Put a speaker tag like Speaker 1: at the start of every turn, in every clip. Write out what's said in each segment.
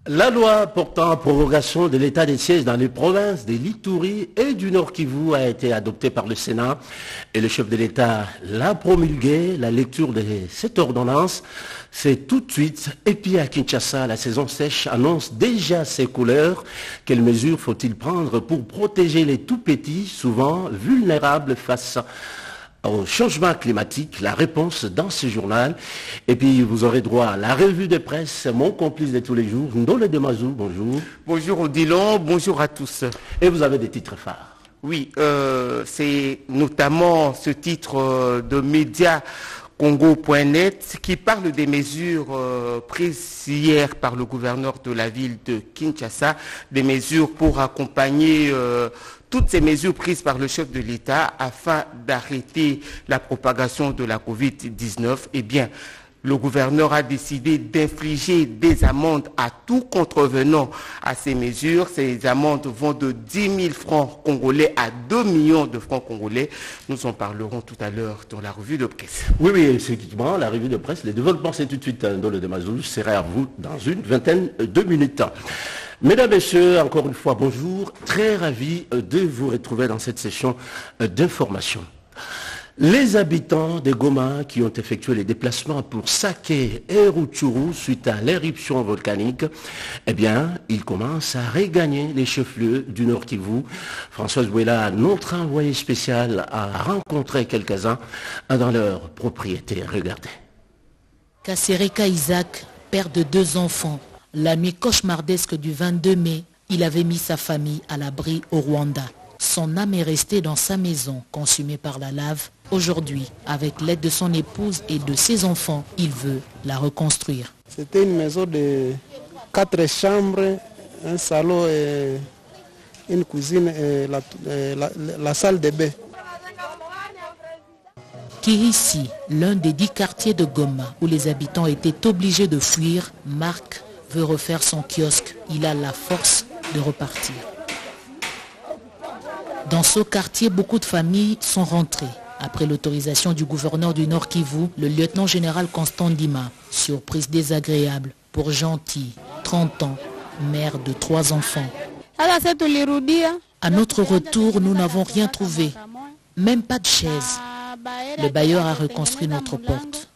Speaker 1: La loi portant prorogation de l'état des sièges dans les provinces de l'Ituri et du Nord Kivu a été adoptée par le Sénat et le chef de l'État l'a promulguée. La lecture de cette ordonnance, c'est tout de suite. Et puis à Kinshasa, la saison sèche annonce déjà ses couleurs. Quelles mesures faut-il prendre pour protéger les tout-petits, souvent vulnérables face au changement climatique? La réponse dans ce journal. Et puis vous aurez droit à la revue de presse, mon complice de tous les jours, Ndole Demazou, bonjour.
Speaker 2: Bonjour Odilon, bonjour à tous.
Speaker 1: Et vous avez des titres phares.
Speaker 2: Oui, c'est notamment ce titre de média Congo.net qui parle des mesures prises hier par le gouverneur de la ville de Kinshasa, des mesures pour accompagner toutes ces mesures prises par le chef de l'État afin d'arrêter la propagation de la Covid-19. Eh bien, le gouverneur a décidé d'infliger des amendes à tout contrevenant à ces mesures. Ces amendes vont de 10 000 francs congolais à 2 millions de francs congolais. Nous en parlerons tout à l'heure dans la revue de presse.
Speaker 1: Oui, effectivement, la revue de presse, les développements, c'est tout de suite dans le Demazou. Je serai à vous dans une vingtaine de minutes. Mesdames, Messieurs, encore une fois, bonjour. Très ravi de vous retrouver dans cette session d'information. Les habitants de Goma qui ont effectué les déplacements pour Saké et Rutshuru suite à l'éruption volcanique, eh bien, ils commencent à regagner les chefs-lieux du Nord Kivu. Françoise Bouela, notre envoyé spécial, a rencontré quelques-uns dans leur propriété. Regardez.
Speaker 3: Kassereka Isaac, père de 2 enfants, la nuit cauchemardesque du 22 mai, il avait mis sa famille à l'abri au Rwanda. Son âme est restée dans sa maison, consumée par la lave. Aujourd'hui, avec l'aide de son épouse et de ses enfants, il veut la reconstruire.
Speaker 4: C'était une maison de 4 chambres, un salon, et une cuisine et la salle de bain.
Speaker 3: Kirisi, l'un des 10 quartiers de Goma où les habitants étaient obligés de fuir, Marc veut refaire son kiosque. Il a la force de repartir. Dans ce quartier, beaucoup de familles sont rentrées. Après l'autorisation du gouverneur du Nord Kivu, le lieutenant-général Constant Ndima, surprise désagréable pour Gentil, 30 ans, mère de 3 enfants. À notre retour, nous n'avons rien trouvé, même pas de chaise. Le bailleur a reconstruit notre porte.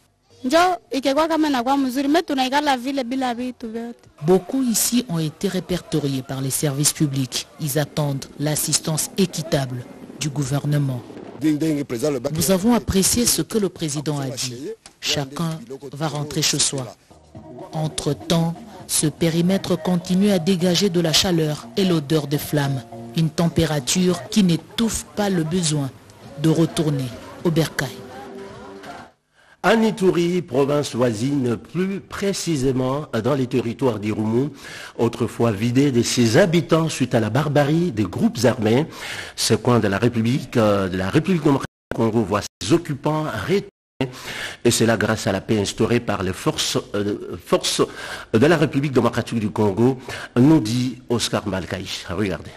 Speaker 3: Beaucoup ici ont été répertoriés par les services publics. Ils attendent l'assistance équitable du gouvernement. Nous avons apprécié ce que le président a dit. Chacun va rentrer chez soi. Entre-temps, ce périmètre continue à dégager de la chaleur et l'odeur de flammes. Une température qui n'étouffe pas le besoin de retourner au bercail.
Speaker 1: En Ituri, province voisine, plus précisément dans les territoires d'Irumu, autrefois vidé de ses habitants suite à la barbarie des groupes armés, ce coin de la République démocratique du Congo voit ses occupants retourner, et cela grâce à la paix instaurée par les forces de la République démocratique du Congo, nous dit Oscar Malkaïch. Regardez.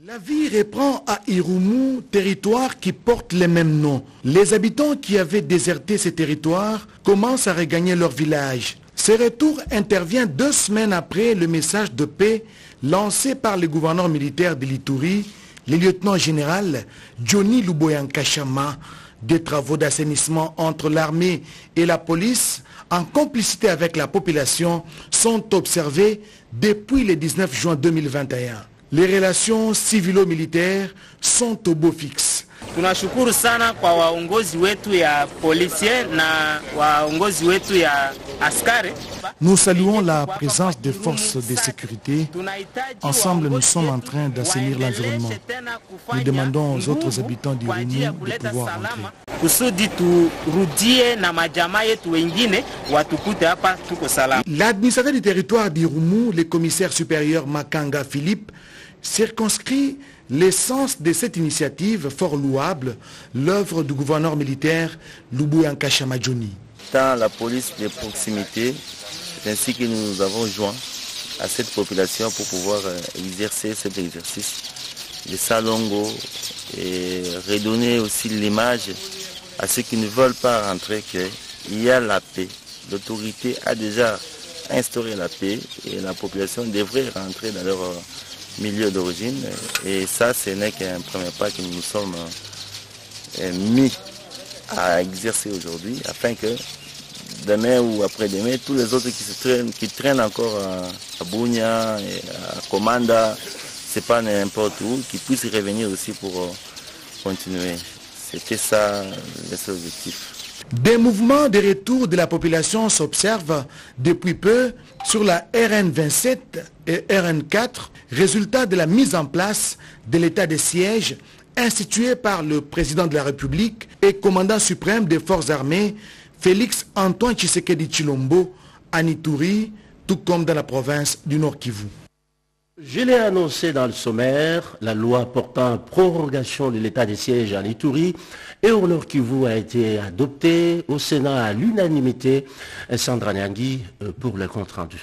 Speaker 5: La vie reprend à Irumu, territoire qui porte les mêmes noms. Les habitants qui avaient déserté ces territoires commencent à regagner leur village. Ce retour intervient 2 semaines après le message de paix lancé par le gouverneur militaire de l'Ituri, le lieutenant-général Johnny Luboyankashama. Des travaux d'assainissement entre l'armée et la police, en complicité avec la population, sont observés depuis le 19 juin 2021. Les relations civilo-militaires sont au beau fixe.
Speaker 6: Tunashukuru sana kwa waongozi wetu ya policier na waongozi wetu ya askari.
Speaker 5: Nous saluons la présence des forces de sécurité. Ensemble, nous sommes en train d'assainir l'environnement. Nous demandons aux autres habitants d'Irumu de pouvoir rentrer. L'administrateur du territoire d'Irumu, le commissaire supérieur Makanga Philippe, circonscrit l'essence de cette initiative fort louable, l'œuvre du gouverneur militaire Luboyankashama Johnny.
Speaker 7: Dans la police de proximité, c'est ainsi que nous nous avons joint à cette population pour pouvoir exercer cet exercice de Salongo et redonner aussi l'image à ceux qui ne veulent pas rentrer qu'il y a la paix. L'autorité a déjà instaurer la paix et la population devrait rentrer dans leur milieu d'origine. Et ça, ce n'est qu'un premier pas que nous sommes mis à exercer aujourd'hui afin que demain ou après-demain, tous les autres qui traînent encore à Bunia et à Komanda, c'est pas n'importe où, qui puissent revenir aussi pour continuer. C'était ça le seul objectif.
Speaker 5: Des mouvements de retour de la population s'observent depuis peu sur la RN27 et RN4, résultat de la mise en place de l'état de siège institué par le président de la République et commandant suprême des forces armées, Félix Antoine Tshisekedi Tshilombo, à Ituri, tout comme dans la province du Nord Kivu.
Speaker 1: Je l'ai annoncé dans le sommaire, la loi portant prorogation de l'état de siège à Ituri et au Nord Kivu a été adoptée au Sénat à l'unanimité. Sandra Nyangui pour le compte rendu.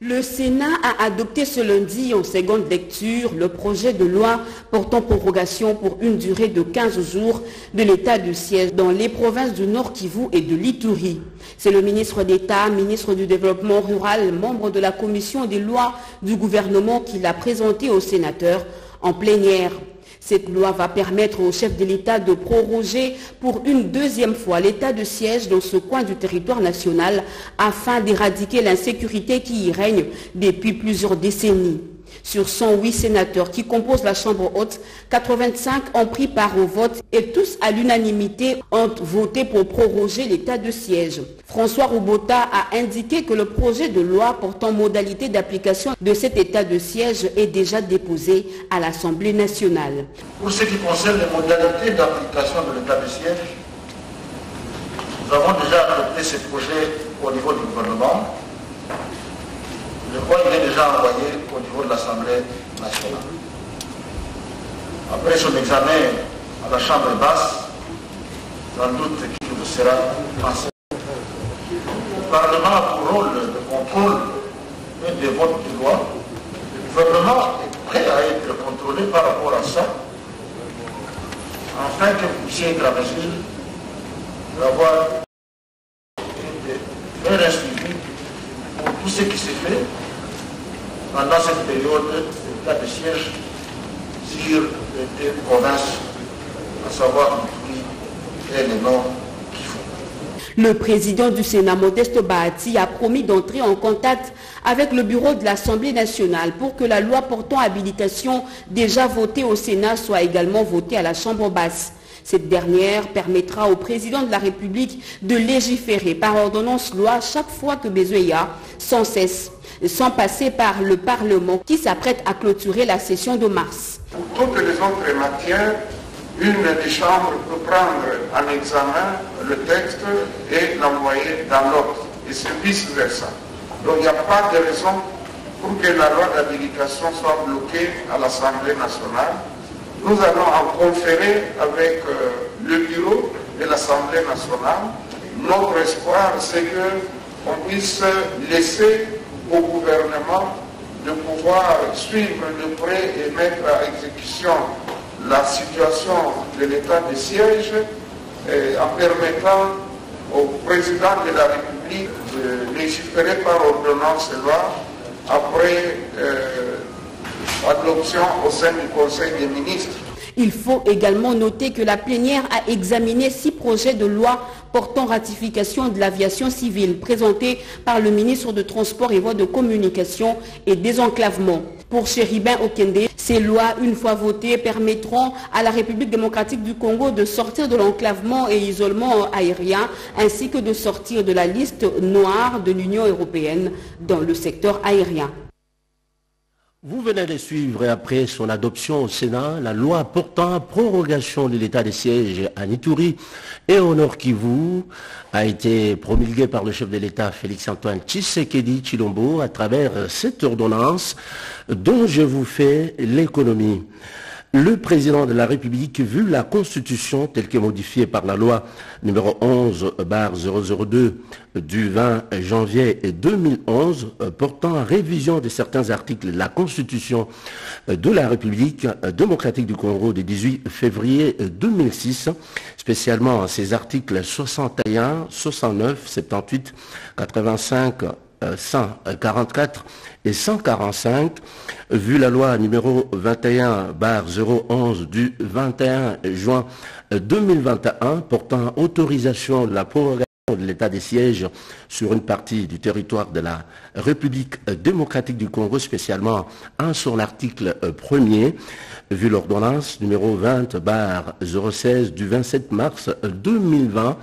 Speaker 8: Le Sénat a adopté ce lundi en seconde lecture le projet de loi portant prorogation pour une durée de 15 jours de l'état de siège dans les provinces du Nord Kivu et de l'Ituri. C'est le ministre d'État, ministre du Développement rural, membre de la commission des lois du gouvernement qui l'a présenté aux sénateurs en plénière. Cette loi va permettre au chef de l'État de proroger pour une deuxième fois l'état de siège dans ce coin du territoire national afin d'éradiquer l'insécurité qui y règne depuis plusieurs décennies. Sur 108 sénateurs qui composent la Chambre haute, 85 ont pris part au vote et tous à l'unanimité ont voté pour proroger l'état de siège. François Roubota a indiqué que le projet de loi portant modalité d'application de cet état de siège est déjà déposé à l'Assemblée nationale.
Speaker 9: Pour ce qui concerne les modalités d'application de l'état de siège, nous avons déjà adopté ce projet au niveau du gouvernement. Le point est déjà envoyé au niveau de l'Assemblée nationale. Après son examen à la Chambre basse, sans doute qu'il vous sera passé. Le Parlement a pour rôle de contrôle et de vote de loi. Le gouvernement est prêt à être contrôlé par rapport à ça, afin que vous puissiez être à mesure d'avoir un suivi pour tout ce qui s'est fait pendant cette période d'état de siège sur les deux provinces, à savoir l'Ituri et le Nord Kivu.
Speaker 8: Le président du Sénat, Modeste Bahati, a promis d'entrer en contact avec le bureau de l'Assemblée nationale pour que la loi portant habilitation déjà votée au Sénat soit également votée à la Chambre basse. Cette dernière permettra au président de la République de légiférer par ordonnance-loi chaque fois que besoin y a, sans cesse, sans passer par le Parlement qui s'apprête à clôturer la session de mars.
Speaker 10: Pour toutes les autres matières, une des chambres peut prendre en examen le texte et l'envoyer dans l'autre, et c'est vice-versa. Donc il n'y a pas de raison pour que la loi d'habilitation soit bloquée à l'Assemblée nationale. Nous allons en conférer avec le bureau de l'Assemblée nationale. Notre espoir, c'est qu'on puisse laisser au gouvernement de pouvoir suivre de près et mettre à exécution la situation de l'état de siège en permettant au président de la République de légiférer par ordonnance et loi après adoption au sein du Conseil des ministres.
Speaker 8: Il faut également noter que la plénière a examiné 6 projets de loi portant ratification de l'aviation civile présentés par le ministre de Transport et Voies de Communication et Désenclavement. Pour Chéribin Okende, ces lois, une fois votées, permettront à la République démocratique du Congo de sortir de l'enclavement et isolement aérien, ainsi que de sortir de la liste noire de l'Union européenne dans le secteur aérien.
Speaker 1: Vous venez de suivre, après son adoption au Sénat, la loi portant prorogation de l'état de siège à Ituri et au Nord Kivu a été promulguée par le chef de l'État Félix Antoine Tshisekedi Tshilombo à travers cette ordonnance dont je vous fais l'économie. Le président de la République, vu la Constitution telle que modifiée par la loi numéro 11/002 du 20 janvier 2011 portant révision de certains articles de la Constitution de la République démocratique du Congo du 18 février 2006, spécialement ces articles 61, 69, 78, 85 144 et 145, vu la loi numéro 21/011 du 21 juin 2021 portant autorisation de la prorogation de l'état des sièges sur une partie du territoire de la République démocratique du Congo, spécialement en son article 1er, vu l'ordonnance numéro 20/016 du 27 mars 2020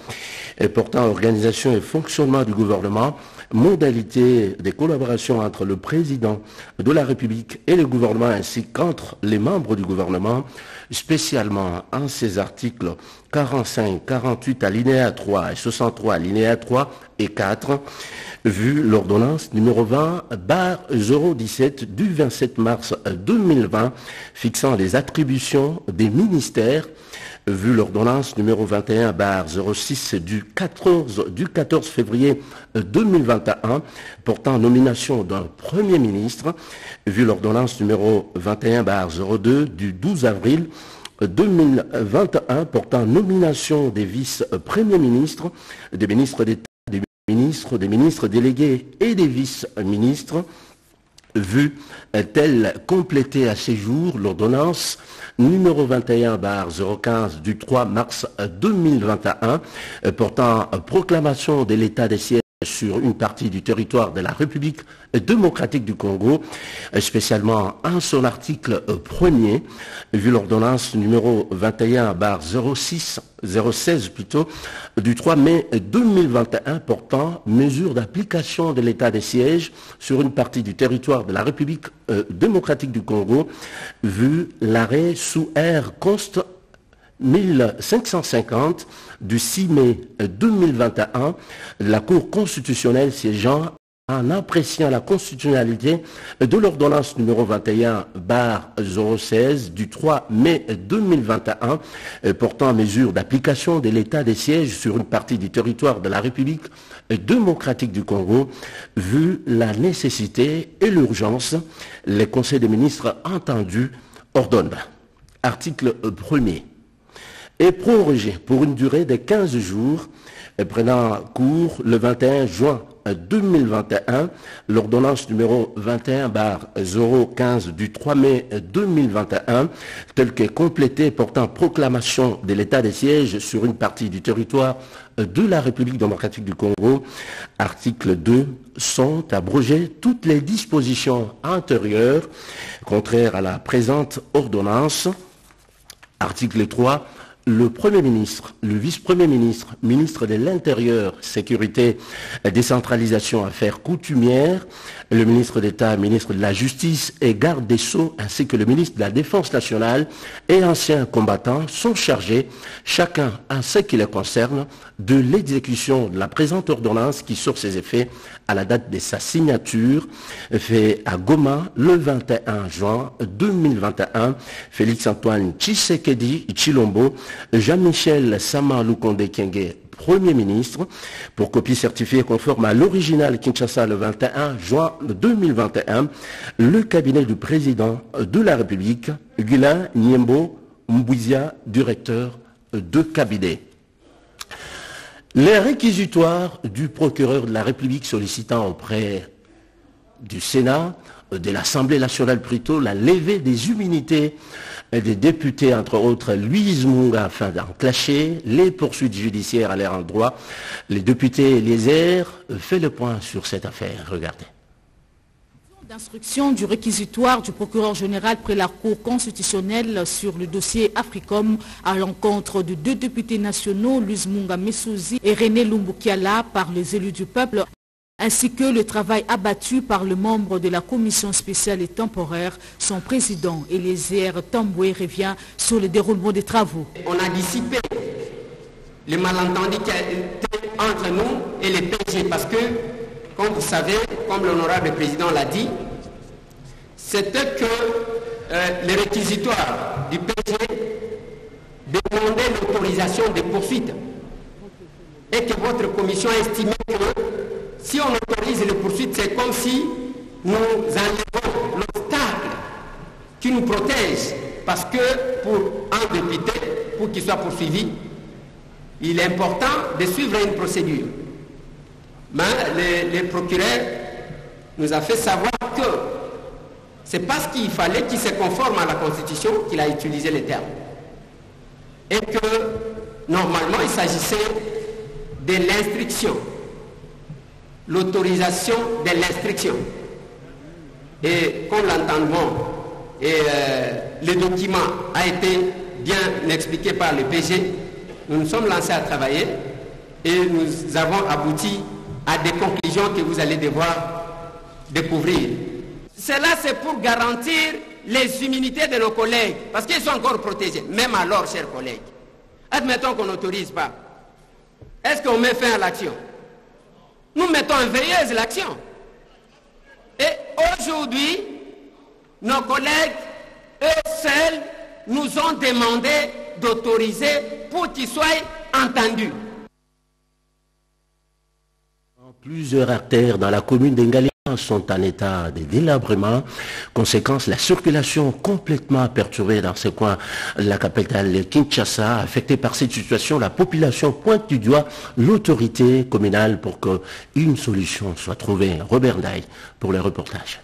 Speaker 1: portant organisation et fonctionnement du gouvernement, modalité des collaborations entre le président de la République et le gouvernement ainsi qu'entre les membres du gouvernement, spécialement en ces articles 45, 48 alinéa 3 et 63 alinéa 3 et 4, vu l'ordonnance numéro 20/017 du 27 mars 2020 fixant les attributions des ministères, vu l'ordonnance numéro 21/06 du 14 février 2021 portant nomination d'un Premier ministre, vu l'ordonnance numéro 21/02 du 12 avril 2021 portant nomination des vice-premiers ministres, des ministres d'État, des ministres délégués et des vice-ministres, vu telle complétée à ces jours l'ordonnance numéro 21/015 du 3 mars 2021 portant proclamation de l'état des sièges sur une partie du territoire de la République démocratique du Congo, spécialement en son article 1er, vu l'ordonnance numéro 21/016 plutôt, du 3 mai 2021 portant mesure d'application de l'état des sièges sur une partie du territoire de la République démocratique du Congo, vu l'arrêt sous R. Const 1550 du 6 mai 2021, la Cour constitutionnelle siégeant en appréciant la constitutionnalité de l'ordonnance numéro 21/016 du 3 mai 2021 portant mesure d'application de l'état des sièges sur une partie du territoire de la République démocratique du Congo, vu la nécessité et l'urgence, les conseils des ministres entendus ordonnent. Article 1er. Est prorogé pour une durée de 15 jours, prenant cours le 21 juin 2021, l'ordonnance numéro 21/015 du 3 mai 2021, telle qu'est complétée portant proclamation de l'état des sièges sur une partie du territoire de la République démocratique du Congo. Article 2. Sont abrogées toutes les dispositions antérieures contraires à la présente ordonnance. Article 3. Le Premier ministre, le Vice-Premier ministre, ministre de l'Intérieur, Sécurité, Décentralisation, Affaires coutumières, le ministre d'État, ministre de la Justice et garde des Sceaux, ainsi que le ministre de la Défense nationale et anciens combattants sont chargés, chacun en ce qui les concerne, de l'exécution de la présente ordonnance qui, sur ses effets, à la date de sa signature, fait à Goma le 21 juin 2021, Félix-Antoine Tshisekedi Tshilombo, Jean-Michel Sama Lukonde Kyenge, Premier ministre, pour copie certifiée conforme à l'original Kinshasa le 21 juin 2021, le cabinet du président de la République, Gulin Nyembo Mbouizia, directeur de cabinet. Les réquisitoires du procureur de la République sollicitant auprès du Sénat, de l'Assemblée nationale plutôt, la levée des immunités des députés, entre autres Louise Munga, afin d'enclencher les poursuites judiciaires à leur endroit. Les députés Eliezer fait le point sur cette affaire. Regardez.
Speaker 3: D'instruction du réquisitoire du procureur général près la Cour constitutionnelle sur le dossier Africom à l'encontre de deux députés nationaux, Louise Munga Messouzi et René Lumbukiala, par les élus du peuple, ainsi que le travail abattu par le membre de la commission spéciale et temporaire, son président Eliezer Tamboué revient sur le déroulement des travaux.
Speaker 11: On a dissipé les malentendus qui étaient entre nous et les PG parce que, comme vous savez, comme l'honorable président l'a dit, c'était que les réquisitoires du PG demandaient l'autorisation des poursuites et que votre commission a estimé que si on autorise les poursuites, c'est comme si nous enlevons l'obstacle qui nous protège. Parce que pour un député, pour qu'il soit poursuivi, il est important de suivre une procédure. Mais les procureurs nous a fait savoir que c'est parce qu'il fallait qu'il se conforme à la Constitution qu'il a utilisé les termes. Et que, normalement, il s'agissait de l'instruction, l'autorisation de l'instruction. Et comme l'entendement et le document a été bien expliqué par le PG, nous nous sommes lancés à travailler et nous avons abouti à des conclusions que vous allez devoir découvrir. Cela, c'est pour garantir les immunités de nos collègues, parce qu'ils sont encore protégés. Même alors, chers collègues, admettons qu'on n'autorise pas. Est-ce qu'on met fin à l'action? Nous mettons en veilleuse l'action. Et aujourd'hui, nos collègues, eux seuls, nous ont demandé d'autoriser pour qu'ils soient entendus.
Speaker 1: Plusieurs artères dans la commune d'Engalia sont en état de délabrement. Conséquence, la circulation complètement perturbée dans ce coin. La capitale Kinshasa, affectée par cette situation, la population pointe du doigt l'autorité communale pour qu'une solution soit trouvée. Robert Ndaï pour le reportage.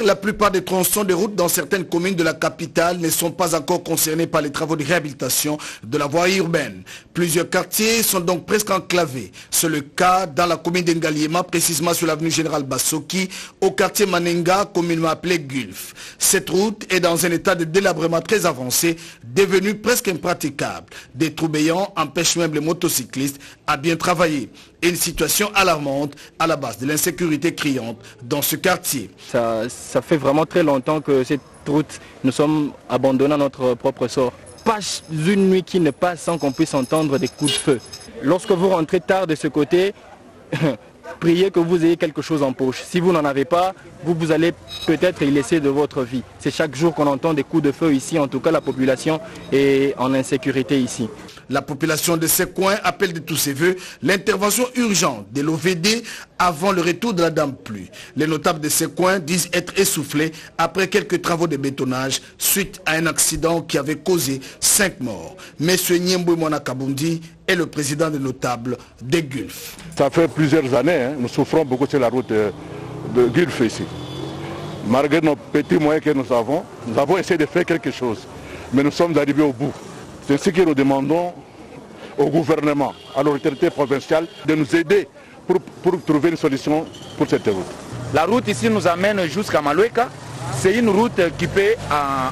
Speaker 5: La plupart des tronçons de route dans certaines communes de la capitale ne sont pas encore concernés par les travaux de réhabilitation de la voie urbaine. Plusieurs quartiers sont donc presque enclavés. C'est le cas dans la commune d'Engaliema, précisément sur l'avenue Général Bassoki, au quartier Manenga, communément appelé Gulf. Cette route est dans un état de délabrement très avancé, devenu presque impraticable. Des trous béants empêchent même les motocyclistes à bien travailler. Et une situation alarmante à la base de l'insécurité criante dans ce quartier.
Speaker 12: Ça fait vraiment très longtemps que cette route, nous sommes abandonnés à notre propre sort. Pas une nuit qui ne passe sans qu'on puisse entendre des coups de feu. Lorsque vous rentrez tard de ce côté, priez que vous ayez quelque chose en poche. Si vous n'en avez pas, vous allez peut-être y laisser de votre vie. C'est chaque jour qu'on entend des coups de feu ici. En tout cas, la population est en insécurité ici.
Speaker 5: La population de ces coins appelle de tous ses voeux l'intervention urgente de l'OVD avant le retour de la dame pluie. Les notables de ces coins disent être essoufflés après quelques travaux de bétonnage suite à un accident qui avait causé 5 morts. Monsieur Nyembwe Mwanakabundi est le président des notables des Gulf.
Speaker 13: Ça fait plusieurs années, nous souffrons beaucoup sur la route de Gulf ici. Malgré nos petits moyens que nous avons essayé de faire quelque chose. Mais nous sommes arrivés au bout. C'est ce que nous demandons au gouvernement, à l'autorité provinciale, de nous aider pour trouver une solution pour cette route.
Speaker 14: La route ici nous amène jusqu'à Maloueka. C'est une route qui peut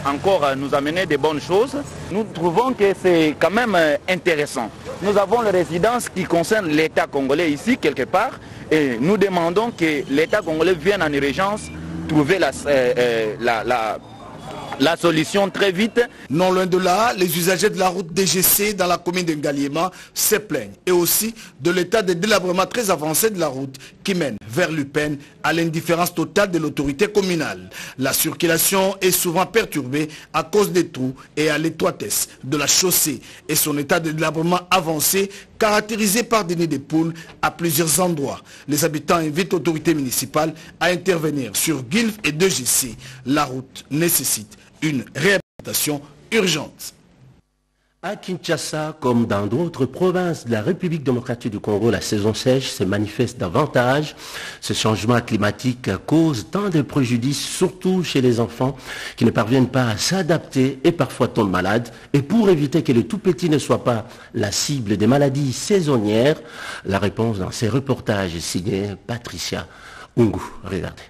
Speaker 14: encore nous amener des bonnes choses. Nous trouvons que c'est quand même intéressant. Nous avons les résidences qui concernent l'État congolais ici, quelque part, et nous demandons que l'État congolais vienne en urgence trouver la solution très vite.
Speaker 5: Non loin de là, les usagers de la route DGC dans la commune d'Engaliema se plaignent et aussi de l'état de délabrement très avancé de la route qui mène vers Lupen à l'indifférence totale de l'autorité communale. La circulation est souvent perturbée à cause des trous et à l'étroitesse de la chaussée et son état de délabrement avancé caractérisé par des nids de poules à plusieurs endroits. Les habitants invitent l'autorité municipale à intervenir sur Gulf et DGC. La route nécessite une réhabilitation urgente.
Speaker 1: À Kinshasa, comme dans d'autres provinces de la République démocratique du Congo, la saison sèche se manifeste davantage. Ce changement climatique cause tant de préjudices, surtout chez les enfants qui ne parviennent pas à s'adapter et parfois tombent malades. Et pour éviter que les tout-petits ne soient pas la cible des maladies saisonnières, la réponse dans ces reportages est signée Patricia Ungu. Regardez.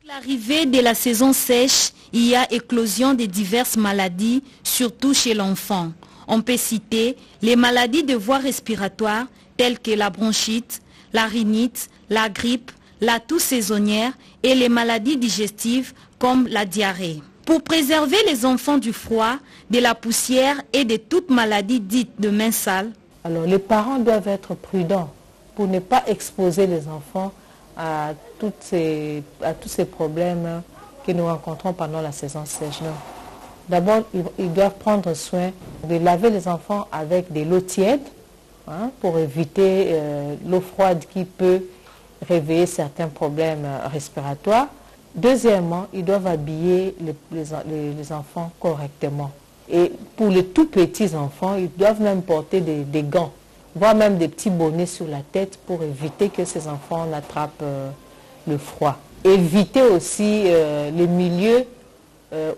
Speaker 15: L'arrivée de la saison sèche, il y a éclosion de diverses maladies, surtout chez l'enfant. On peut citer les maladies de voie respiratoire telles que la bronchite, la rhinite, la grippe, la toux saisonnière et les maladies digestives comme la diarrhée. Pour préserver les enfants du froid, de la poussière et de toute maladie dite de main sale,
Speaker 16: alors les parents doivent être prudents pour ne pas exposer les enfants à tous ces problèmes que nous rencontrons pendant la saison sèche. D'abord, ils doivent prendre soin de laver les enfants avec de l'eau tiède pour éviter l'eau froide qui peut réveiller certains problèmes respiratoires. Deuxièmement, ils doivent habiller les enfants correctement. Et pour les tout petits enfants, ils doivent même porter des gants, voire même des petits bonnets sur la tête pour éviter que ces enfants n'attrapent le froid. éviter aussi les milieux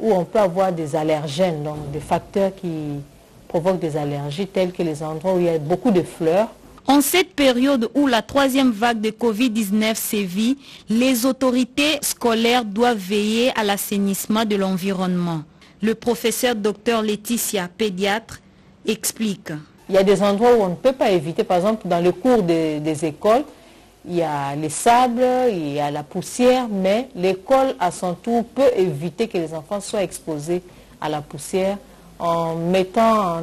Speaker 16: où on peut avoir des allergènes, donc des facteurs qui provoquent des allergies, tels que les endroits où il y a beaucoup de fleurs.
Speaker 15: En cette période où la troisième vague de Covid-19 sévit, les autorités scolaires doivent veiller à l'assainissement de l'environnement. Le professeur Dr Laetitia, pédiatre, explique.
Speaker 16: Il y a des endroits où on ne peut pas éviter, par exemple dans le cours des écoles, il y a les sables, il y a la poussière, mais l'école à son tour peut éviter que les enfants soient exposés à la poussière en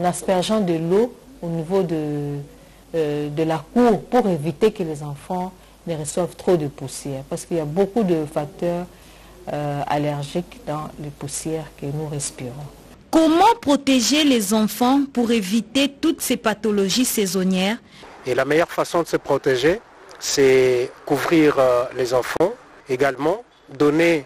Speaker 16: aspergeant de l'eau au niveau de la cour pour éviter que les enfants ne reçoivent trop de poussière. Parce qu'il y a beaucoup de facteurs allergiques dans les poussières que nous respirons.
Speaker 15: Comment protéger les enfants pour éviter toutes ces pathologies saisonnières?
Speaker 4: Et la meilleure façon de se protéger, c'est couvrir les enfants, également donner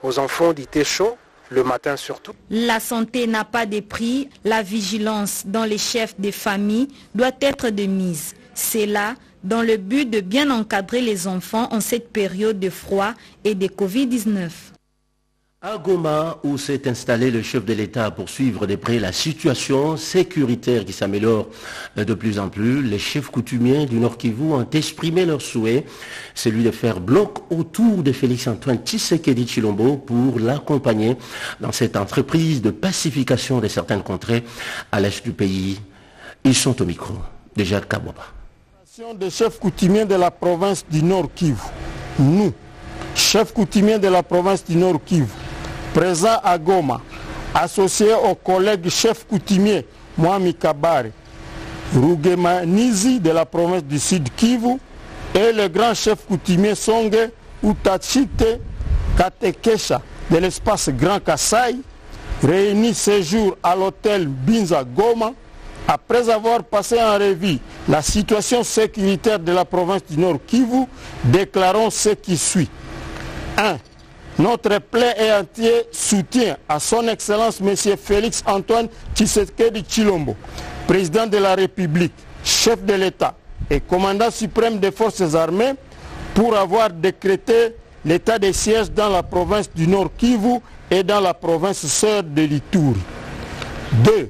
Speaker 4: aux enfants du thé chaud, le matin surtout.
Speaker 15: La santé n'a pas de prix, la vigilance dans les chefs des familles doit être de mise. C'est là dans le but de bien encadrer les enfants en cette période de froid et de Covid-19.
Speaker 1: À Goma, où s'est installé le chef de l'État pour suivre de près la situation sécuritaire qui s'améliore de plus en plus, les chefs coutumiers du Nord Kivu ont exprimé leur souhait, celui de faire bloc autour de Félix-Antoine Tshisekedi Tshilombo pour l'accompagner dans cette entreprise de pacification de certaines contrées à l'est du pays. Ils sont au micro de Jacques Kabouaba.
Speaker 17: Des chefs coutumiers de la province du Nord Kivu, nous, chefs coutumiers de la province du Nord Kivu, présents à Goma, associés aux collègues chefs coutumiers Mwami Kabare, Rugemanizi de la province du Sud Kivu et le grand chef coutumier Songe Utachite Katekesha de l'espace Grand Kasaï, réunis ce jour à l'hôtel Binza Goma, après avoir passé en revue la situation sécuritaire de la province du Nord Kivu, déclarons ce qui suit. 1. Notre plein et entier soutien à son Excellence M. Félix-Antoine Tshisekedi Tshilombo, président de la République, chef de l'État et commandant suprême des forces armées, pour avoir décrété l'état de siège dans la province du Nord Kivu et dans la province sœur de l'Ituri. 2.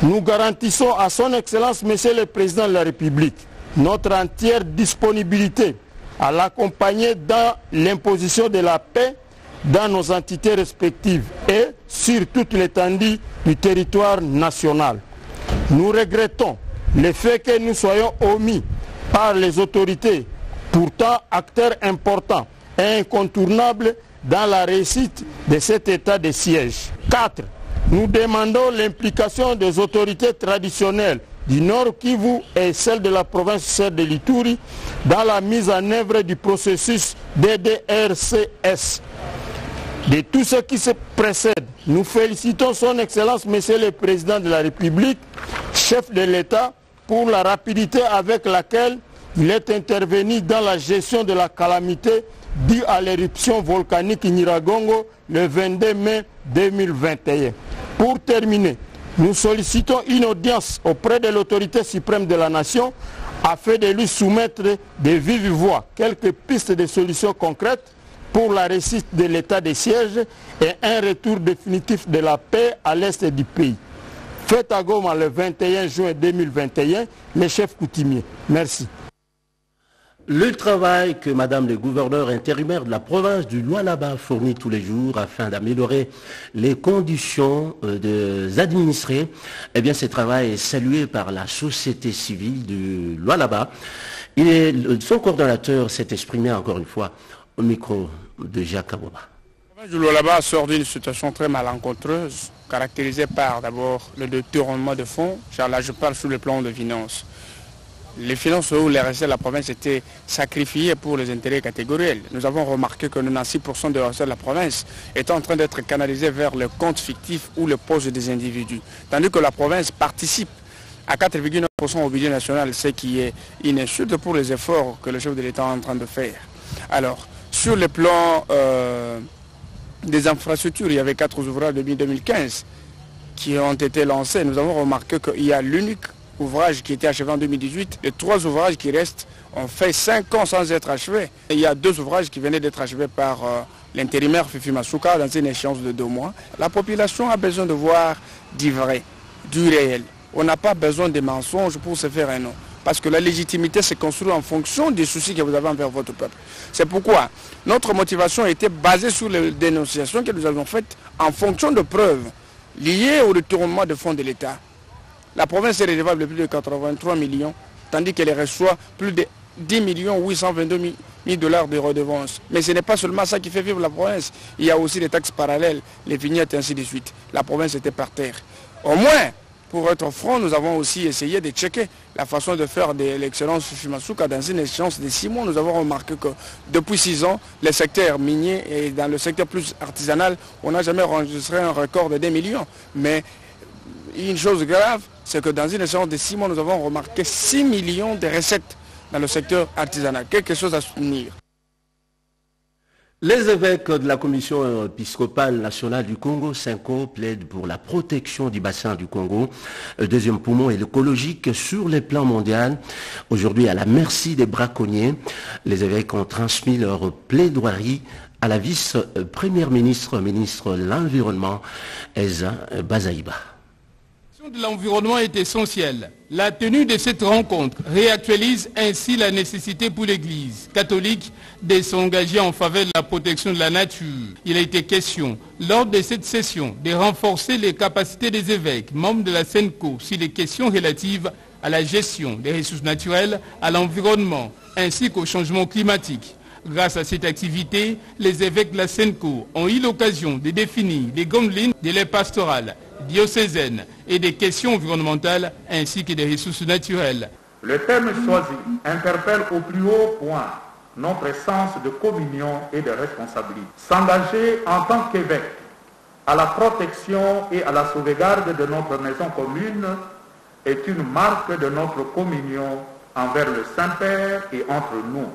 Speaker 17: Nous garantissons à son Excellence M. le Président de la République notre entière disponibilité à l'accompagner dans l'imposition de la paix dans nos entités respectives et sur toute l'étendue du territoire national. Nous regrettons le fait que nous soyons omis par les autorités, pourtant acteurs importants et incontournables dans la réussite de cet état de siège. 4. Nous demandons l'implication des autorités traditionnelles du Nord Kivu et celle de la province sœur de l'Ituri dans la mise en œuvre du processus DDRCS. De tout ce qui se précède, nous félicitons son Excellence Monsieur le Président de la République, chef de l'État, pour la rapidité avec laquelle il est intervenu dans la gestion de la calamité due à l'éruption volcanique Nyiragongo le 22 mai 2021. Pour terminer, nous sollicitons une audience auprès de l'autorité suprême de la nation afin de lui soumettre de vive voix quelques pistes de solutions concrètes pour la réussite de l'état de siège et un retour définitif de la paix à l'est du pays. Faites à Goma le 21 juin 2021, les chefs coutumiers. Merci.
Speaker 1: Le travail que Madame le gouverneur intérimaire de la province du Lualaba fournit tous les jours afin d'améliorer les conditions des administrés, eh bien ce travail est salué par la société civile du Lualaba. Son coordonnateur s'est exprimé encore une fois au micro de Jacques Kabouaba.
Speaker 18: La province du Lualaba sort d'une situation très malencontreuse, caractérisée par d'abord le détournement de fonds, car là je parle sous le plan de finances. Les finances ou les recettes de la province étaient sacrifiées pour les intérêts catégoriels. Nous avons remarqué que 96% des recettes de la province étaient en train d'être canalisées vers le compte fictif ou le poste des individus. Tandis que la province participe à 4,9% au budget national, ce qui est une insulte pour les efforts que le chef de l'État est en train de faire. Alors, sur le plan des infrastructures, il y avait 4 ouvrages depuis 2015 qui ont été lancés. Nous avons remarqué qu'il y a l'unique ouvrages qui étaient achevés en 2018. Les 3 ouvrages qui restent ont fait 5 ans sans être achevés. Et il y a 2 ouvrages qui venaient d'être achevés par l'intérimaire Fifi Masuka dans une échéance de 2 mois. La population a besoin de voir du vrai, du réel. On n'a pas besoin de mensonges pour se faire un nom. Parce que la légitimité se construit en fonction des soucis que vous avez envers votre peuple. C'est pourquoi notre motivation était basée sur les dénonciations que nous avons faites en fonction de preuves liées au retournement de fonds de l'État. La province est redevable de plus de 83 millions, tandis qu'elle reçoit plus de 10 822 000 dollars de redevances. Mais ce n'est pas seulement ça qui fait vivre la province. Il y a aussi des taxes parallèles, les vignettes et ainsi de suite. La province était par terre. Au moins, pour être franc, nous avons aussi essayé de checker la façon de faire de l'excellence Fifi Masuka dans une échéance de 6 mois. Nous avons remarqué que depuis 6 ans, le secteur minier et dans le secteur plus artisanal, on n'a jamais enregistré un record de 2 millions. Mais une chose grave, c'est que dans une échéance de 6 mois, nous avons remarqué 6 millions de recettes dans le secteur artisanal. Quelque chose à soutenir.
Speaker 1: Les évêques de la Commission épiscopale nationale du Congo, CENCO, plaident pour la protection du bassin du Congo, deuxième poumon écologique sur les plans mondiaux. Aujourd'hui, à la merci des braconniers, les évêques ont transmis leur plaidoirie à la vice-première ministre, ministre de l'Environnement, Eza Bazaïba.
Speaker 19: De l'environnement est essentielle. La tenue de cette rencontre réactualise ainsi la nécessité pour l'Église catholique de s'engager en faveur de la protection de la nature. Il a été question, lors de cette session, de renforcer les capacités des évêques, membres de la CENCO, sur les questions relatives à la gestion des ressources naturelles, à l'environnement, ainsi qu'au changement climatique. Grâce à cette activité, les évêques de la CENCO ont eu l'occasion de définir les grandes lignes de leur pastorale diocésaine et des questions environnementales ainsi que des ressources naturelles.
Speaker 20: Le thème choisi interpelle au plus haut point notre sens de communion et de responsabilité. S'engager en tant qu'évêque à la protection et à la sauvegarde de notre maison commune est une marque de notre communion envers le Saint-Père et entre nous.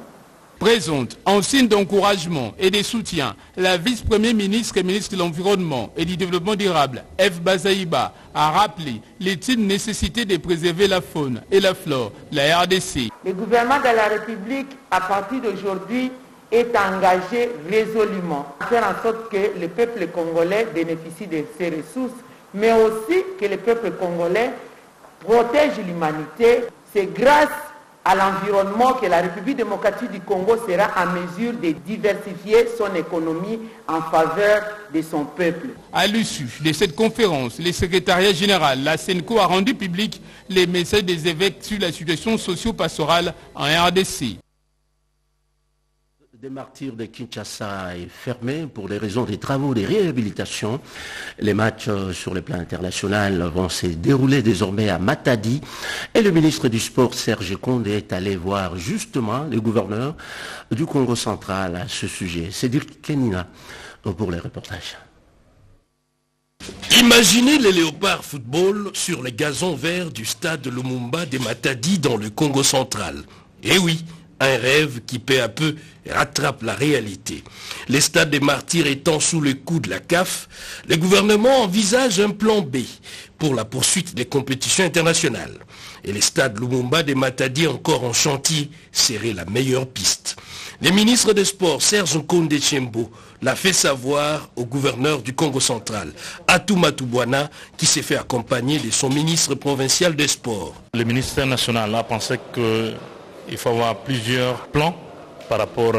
Speaker 19: Présente en signe d'encouragement et de soutien, la vice-première ministre et ministre de l'Environnement et du Développement durable, Eve Bazaïba, a rappelé l'ultime nécessité de préserver la faune et la flore de la RDC.
Speaker 21: Le gouvernement de la République, à partir d'aujourd'hui, est engagé résolument à faire en sorte que le peuple congolais bénéficie de ses ressources, mais aussi que le peuple congolais protège l'humanité. C'est grâce à l'environnement que la République démocratique du Congo sera en mesure de diversifier son économie en faveur de son peuple.
Speaker 19: À l'issue de cette conférence, le secrétariat général, la CENCO, a rendu public les messages des évêques sur la situation socio-pastorale en RDC.
Speaker 1: Des martyrs de Kinshasa est fermé pour les raisons des travaux de réhabilitation. Les matchs sur le plan international vont se dérouler désormais à Matadi. Et le ministre du Sport, Serge Condé, est allé voir justement le gouverneur du Congo central à ce sujet. C'est Dirk Kenina pour les reportages.
Speaker 22: Imaginez les léopards football sur les gazons verts du stade Lumumba de Matadi dans le Congo central. Et oui, un rêve qui peu à peu rattrape la réalité. Les stades des martyrs étant sous le coup de la CAF, le gouvernement envisage un plan B pour la poursuite des compétitions internationales. Et les stades Lumumba de Matadi encore en chantier serait la meilleure piste. Le ministre des Sports, Serge Nkonde Tshembo, l'a fait savoir au gouverneur du Congo central, Atou Matubwana, qui s'est fait accompagner de son ministre provincial des Sports.
Speaker 23: Le ministère national a pensé qu'il faut avoir plusieurs plans par rapport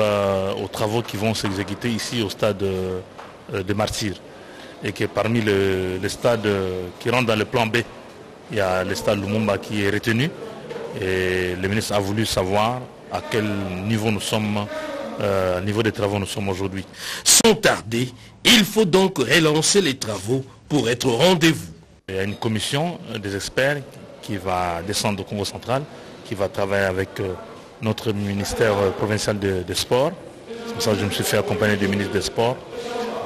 Speaker 23: aux travaux qui vont s'exécuter ici au stade de Martyrs. Et que parmi les stades qui rentrent dans le plan B, il y a le stade Lumumba qui est retenu. Et le ministre a voulu savoir à quel niveau nous sommes, niveau des travaux nous sommes aujourd'hui.
Speaker 22: Sans tarder, il faut donc relancer les travaux pour être au rendez-vous.
Speaker 23: Il y a une commission des experts qui va descendre au Congo central, qui va travailler avec notre ministère provincial des Sports. C'est pour ça que je me suis fait accompagner du ministre des Sports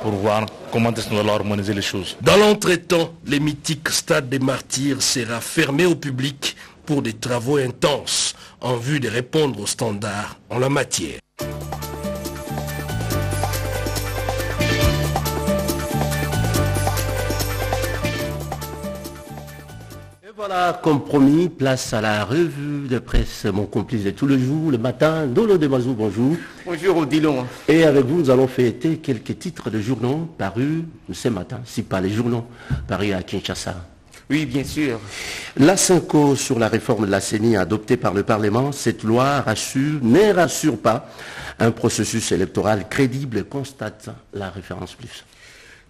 Speaker 23: pour voir comment est-ce qu'on va harmoniser les choses.
Speaker 22: Dans l'entretemps, le mythique stade des Martyrs sera fermé au public pour des travaux intenses en vue de répondre aux standards en la matière.
Speaker 1: Voilà, comme promis, place à la revue de presse, mon complice de tout le jour, le matin. Ndolo Demazou, bonjour.
Speaker 11: Bonjour Odilon.
Speaker 1: Et avec vous, nous allons fêter quelques titres de journaux parus ce matin, si pas les journaux parus à Kinshasa.
Speaker 11: Oui, bien sûr.
Speaker 1: La Cinco sur la réforme de la CENI adoptée par le Parlement, cette loi rassure, ne rassure pas un processus électoral crédible, constate la référence plus.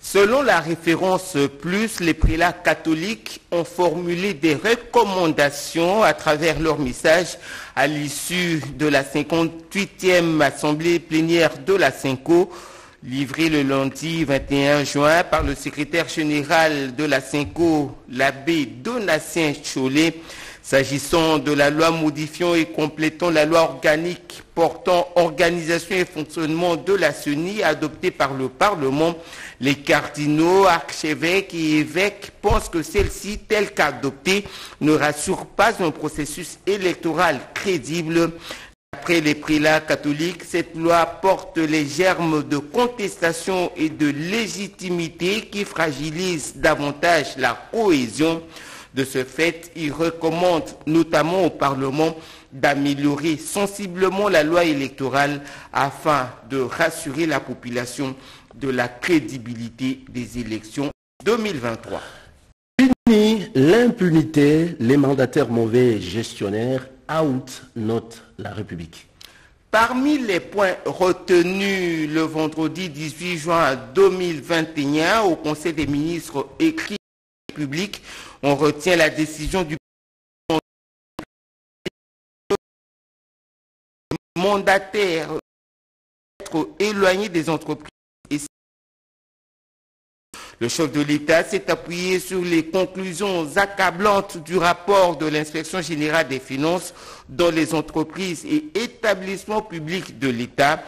Speaker 11: Selon la référence plus, les prélats catholiques ont formulé des recommandations à travers leur message à l'issue de la 58e assemblée plénière de la Cinco, livrée le lundi 21 juin par le secrétaire général de la Cinco, l'abbé Donatien Cholet. S'agissant de la loi modifiant et complétant la loi organique portant organisation et fonctionnement de la CENI adoptée par le Parlement, les cardinaux, archevêques et évêques pensent que celle-ci, telle qu'adoptée, ne rassure pas un processus électoral crédible. Après les prélats catholiques, cette loi porte les germes de contestation et de légitimité qui fragilisent davantage la cohésion. De ce fait, il recommande notamment au Parlement d'améliorer sensiblement la loi électorale afin de rassurer la population de la crédibilité des élections 2023.
Speaker 1: Fini l'impunité, les mandataires mauvais gestionnaires, out, note la République.
Speaker 11: Parmi les points retenus le vendredi 18 juin 2021 au Conseil des ministres écrit République, on retient la décision du mandataire d'être éloigné des entreprises. Le chef de l'État s'est appuyé sur les conclusions accablantes du rapport de l'Inspection générale des finances dans les entreprises et établissements publics de l'État.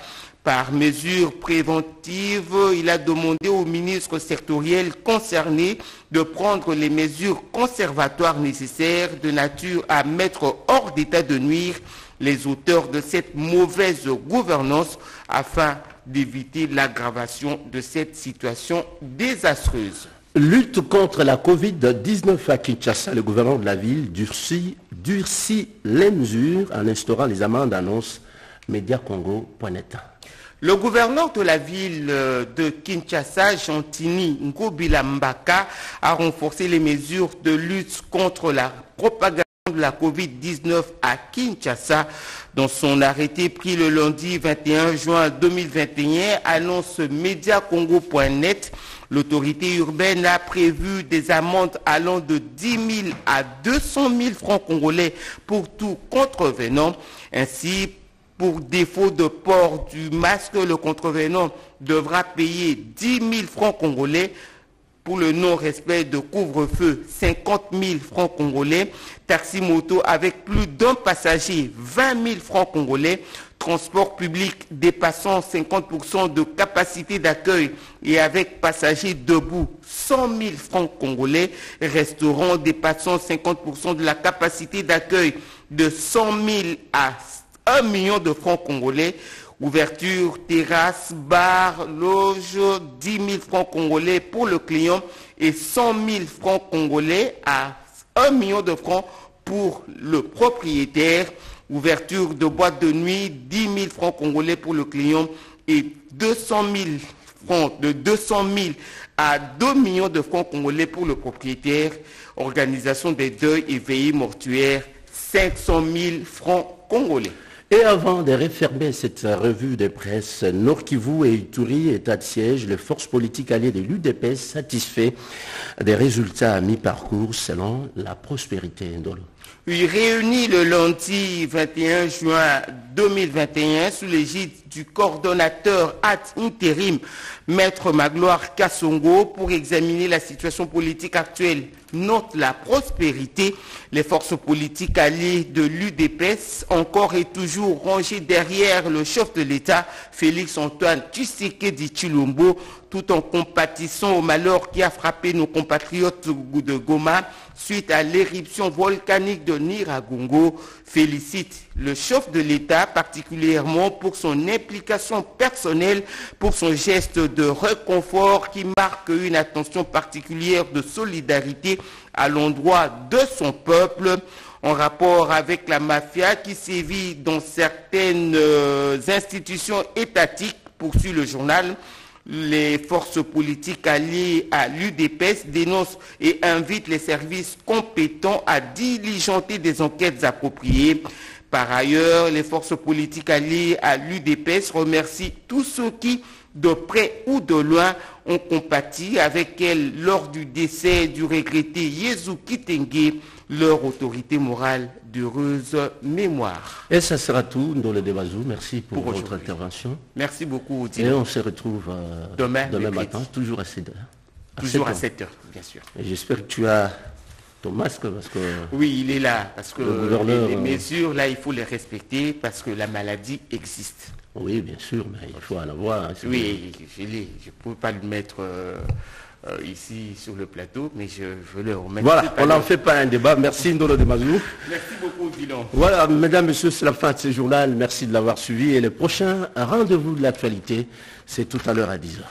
Speaker 11: Par mesure préventive, il a demandé aux ministres sectoriels concernés de prendre les mesures conservatoires nécessaires de nature à mettre hors d'état de nuire les auteurs de cette mauvaise gouvernance afin d'éviter l'aggravation de cette situation désastreuse.
Speaker 1: Lutte contre la Covid-19 à Kinshasa, le gouvernement de la ville durcit les mesures en instaurant les amendes, annonce Mediacongo.net.
Speaker 11: Le gouverneur de la ville de Kinshasa, Gentini Ngobila Mbaka, a renforcé les mesures de lutte contre la propagation de la Covid-19 à Kinshasa. Dans son arrêté pris le lundi 21 juin 2021, annonce Mediacongo.net, l'autorité urbaine a prévu des amendes allant de 10 000 à 200 000 francs congolais pour tout contrevenant. Ainsi, pour défaut de port du masque, le contrevenant devra payer 10 000 francs congolais. Pour le non-respect de couvre-feu, 50 000 francs congolais. Taxi moto avec plus d'un passager, 20 000 francs congolais. Transport public dépassant 50% de capacité d'accueil et avec passagers debout, 100 000 francs congolais. Restaurant dépassant 50% de la capacité d'accueil de 100 000 à 1 million de francs congolais. Ouverture, terrasse, bar, loge, 10 000 francs congolais pour le client et 100 000 francs congolais à 1 million de francs pour le propriétaire. Ouverture de boîte de nuit, 10 000 francs congolais pour le client et 200 000 francs, de 200 000 à 2 millions de francs congolais pour le propriétaire. Organisation des deuils et veillées mortuaires, 500 000 francs congolais.
Speaker 1: Et avant de refermer cette revue de presse, Nord Kivu et Ituri, état de siège, les forces politiques alliées de l'UDPS satisfait des résultats à mi-parcours selon la prospérité. Ndolo.
Speaker 11: Il réunit le lundi 21 juin 2021 sous l'égide du coordonnateur ad intérim, Maître Magloire Kassongo, pour examiner la situation politique actuelle. Note la prospérité. Les forces politiques alliées de l'UDPS, encore et toujours
Speaker 2: toujours rangé derrière le chef de l'État, Félix-Antoine Tshisekedi Tshilombo, tout en compatissant au malheur qui a frappé nos compatriotes de Goma suite à l'éruption volcanique de Nyiragongo, félicite le chef de l'État particulièrement pour son implication personnelle, pour son geste de réconfort qui marque une attention particulière de solidarité à l'endroit de son peuple, en rapport avec la mafia qui sévit dans certaines institutions étatiques, poursuit le journal. Les forces politiques alliées à l'UDPS dénoncent et invitent les services compétents à diligenter des enquêtes appropriées. Par ailleurs, les forces politiques alliées à l'UDPS remercient tous ceux qui, de près ou de loin, ont compati avec elle lors du décès du regretté Yezu Kitenge, leur autorité morale d'heureuse mémoire.
Speaker 1: Et ça sera tout dans le débat Zou. Merci pour votre intervention.
Speaker 2: Merci beaucoup.
Speaker 1: Et on se retrouve demain matin, toujours à 7h.
Speaker 2: Toujours à 7h, bien sûr.
Speaker 1: Et j'espère que tu as ton masque parce que...
Speaker 2: Oui, il est là, parce que les mesures, là, il faut les respecter parce que la maladie existe.
Speaker 1: Oui, bien sûr, mais il faut en avoir. Hein,
Speaker 2: oui, je l'ai. Je ne peux pas le mettre ici sur le plateau, mais je veux le remettre.
Speaker 1: Voilà, on n'en fait pas un débat. Merci Ndolo de Mazou.
Speaker 2: Merci beaucoup, Dylan.
Speaker 1: Voilà, mesdames, messieurs, c'est la fin de ce journal. Merci de l'avoir suivi. Et le prochain rendez-vous de l'actualité, c'est tout à l'heure à 10h.